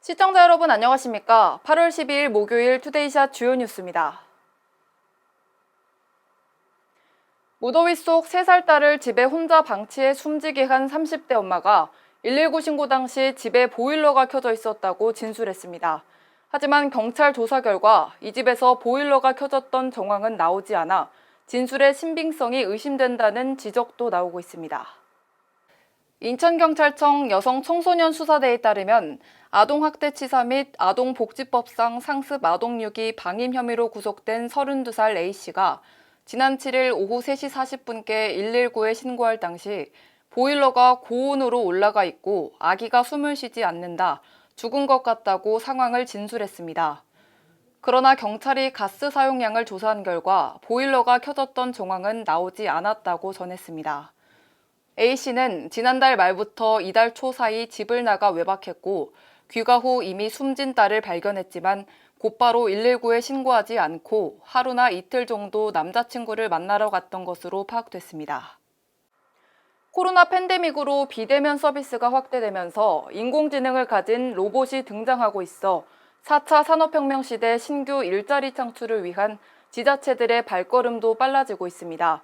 시청자 여러분 안녕하십니까? 8월 12일 목요일 투데이샷 주요 뉴스입니다. 무더위 속 3살 딸을 집에 혼자 방치해 숨지게 한 30대 엄마가 119 신고 당시 집에 보일러가 켜져 있었다고 진술했습니다. 하지만 경찰 조사 결과 이 집에서 보일러가 켜졌던 정황은 나오지 않아 진술의 신빙성이 의심된다는 지적도 나오고 있습니다. 인천경찰청 여성청소년수사대에 따르면 아동학대치사 및 아동복지법상 상습 아동유기 방임 혐의로 구속된 32살 A씨가 지난 7일 오후 3시 40분께 119에 신고할 당시 보일러가 고온으로 올라가 있고 아기가 숨을 쉬지 않는다, 죽은 것 같다고 상황을 진술했습니다. 그러나 경찰이 가스 사용량을 조사한 결과 보일러가 켜졌던 정황은 나오지 않았다고 전했습니다. A씨는 지난달 말부터 이달 초 사이 집을 나가 외박했고 귀가 후 이미 숨진 딸을 발견했지만 곧바로 119에 신고하지 않고 하루나 이틀 정도 남자친구를 만나러 갔던 것으로 파악됐습니다. 코로나 팬데믹으로 비대면 서비스가 확대되면서 인공지능을 가진 로봇이 등장하고 있어 4차 산업혁명 시대 신규 일자리 창출을 위한 지자체들의 발걸음도 빨라지고 있습니다.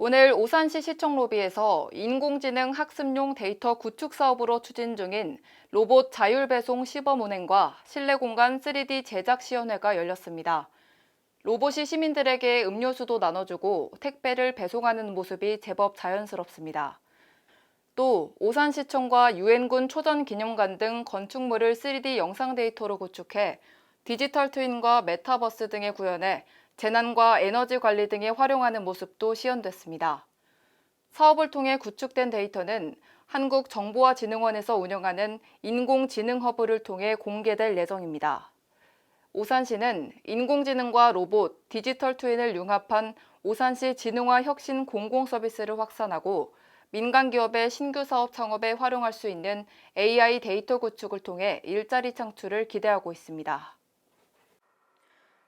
오늘 오산시 시청 로비에서 인공지능 학습용 데이터 구축 사업으로 추진 중인 로봇 자율배송 시범 운행과 실내 공간 3D 제작 시연회가 열렸습니다. 로봇이 시민들에게 음료수도 나눠주고 택배를 배송하는 모습이 제법 자연스럽습니다. 또 오산시청과 유엔군 초전기념관 등 건축물을 3D 영상 데이터로 구축해 디지털 트윈과 메타버스 등에 구현해 재난과 에너지 관리 등에 활용하는 모습도 시연됐습니다. 사업을 통해 구축된 데이터는 한국정보화진흥원에서 운영하는 인공지능 허브를 통해 공개될 예정입니다. 오산시는 인공지능과 로봇, 디지털 트윈을 융합한 오산시 지능화 혁신 공공서비스를 확산하고 민간 기업의 신규 사업 창업에 활용할 수 있는 AI 데이터 구축을 통해 일자리 창출을 기대하고 있습니다.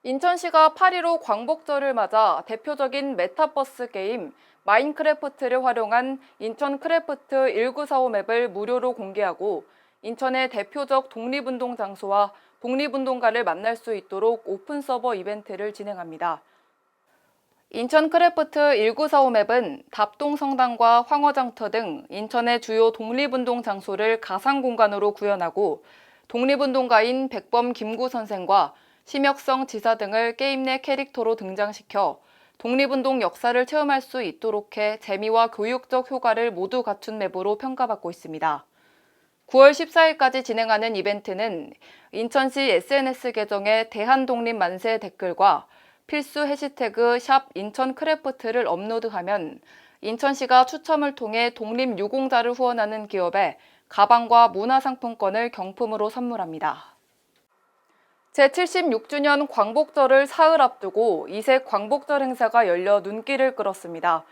인천시가 8.15 광복절을 맞아 대표적인 메타버스 게임 마인크래프트를 활용한 인천 크래프트 1945 맵을 무료로 공개하고 인천의 대표적 독립운동 장소와 독립운동가를 만날 수 있도록 오픈 서버 이벤트를 진행합니다. 인천 크래프트 1945 맵은 답동성당과 황허장터 등 인천의 주요 독립운동 장소를 가상 공간으로 구현하고 독립운동가인 백범 김구 선생과 심혁성 지사 등을 게임 내 캐릭터로 등장시켜 독립운동 역사를 체험할 수 있도록 해 재미와 교육적 효과를 모두 갖춘 맵으로 평가받고 있습니다. 9월 14일까지 진행하는 이벤트는 인천시 SNS 계정에 대한독립만세 댓글과 필수 해시태그 샵 인천크래프트를 업로드하면 인천시가 추첨을 통해 독립유공자를 후원하는 기업에 가방과 문화상품권을 경품으로 선물합니다. 제76주년 광복절을 사흘 앞두고 이색 광복절 행사가 열려 눈길을 끌었습니다.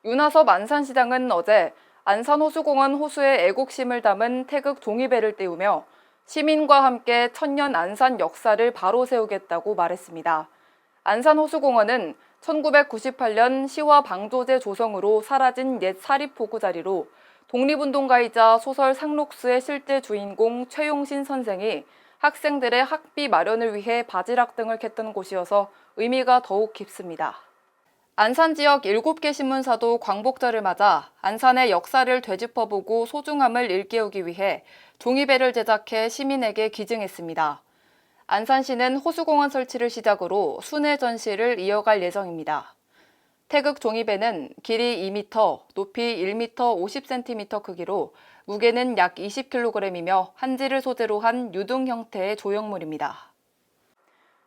윤하섭 안산시장은 어제 안산호수공원 호수에 애국심을 담은 태극 종이배를 띄우며 시민과 함께 천년 안산 역사를 바로 세우겠다고 말했습니다. 안산호수공원은 1998년 시와 방조제 조성으로 사라진 옛 사립보고 자리로 독립운동가이자 소설 상록수의 실제 주인공 최용신 선생이 학생들의 학비 마련을 위해 바지락 등을 캤던 곳이어서 의미가 더욱 깊습니다. 안산 지역 7개 신문사도 광복절을 맞아 안산의 역사를 되짚어보고 소중함을 일깨우기 위해 종이배를 제작해 시민에게 기증했습니다. 안산시는 호수공원 설치를 시작으로 순회 전시를 이어갈 예정입니다. 태극 종이배는 길이 2m, 높이 1m 50cm 크기로 무게는 약 20kg이며 한지를 소재로 한 유등 형태의 조형물입니다.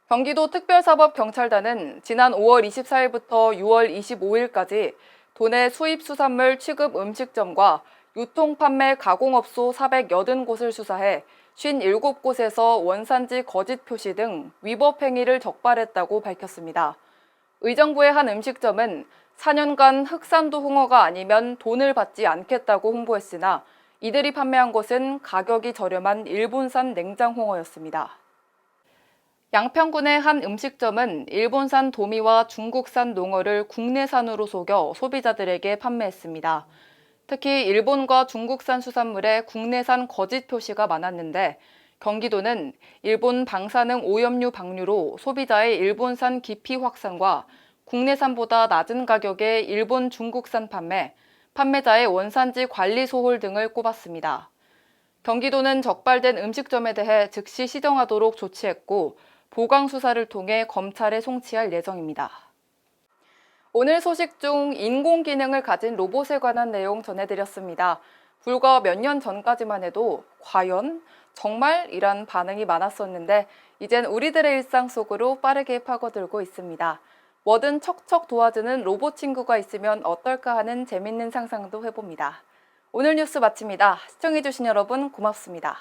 경기도 특별사법경찰단은 지난 5월 24일부터 6월 25일까지 도내 수입수산물 취급 음식점과 유통, 판매, 가공업소 480곳을 수사해 57곳에서 원산지 거짓 표시 등 위법 행위를 적발했다고 밝혔습니다. 의정부의 한 음식점은 4년간 흑산도 홍어가 아니면 돈을 받지 않겠다고 홍보했으나 이들이 판매한 것은 가격이 저렴한 일본산 냉장홍어였습니다. 양평군의 한 음식점은 일본산 도미와 중국산 농어를 국내산으로 속여 소비자들에게 판매했습니다. 특히 일본과 중국산 수산물에 국내산 거짓 표시가 많았는데 경기도는 일본 방사능 오염류 방류로 소비자의 일본산 기피 확산과 국내산보다 낮은 가격의 일본 중국산 판매, 판매자의 원산지 관리 소홀 등을 꼽았습니다. 경기도는 적발된 음식점에 대해 즉시 시정하도록 조치했고 보강 수사를 통해 검찰에 송치할 예정입니다. 오늘 소식 중 인공기능을 가진 로봇에 관한 내용 전해드렸습니다. 불과 몇 년 전까지만 해도 과연? 정말? 이란 반응이 많았었는데 이젠 우리들의 일상 속으로 빠르게 파고들고 있습니다. 뭐든 척척 도와주는 로봇 친구가 있으면 어떨까 하는 재밌는 상상도 해봅니다. 오늘 뉴스 마칩니다. 시청해주신 여러분 고맙습니다.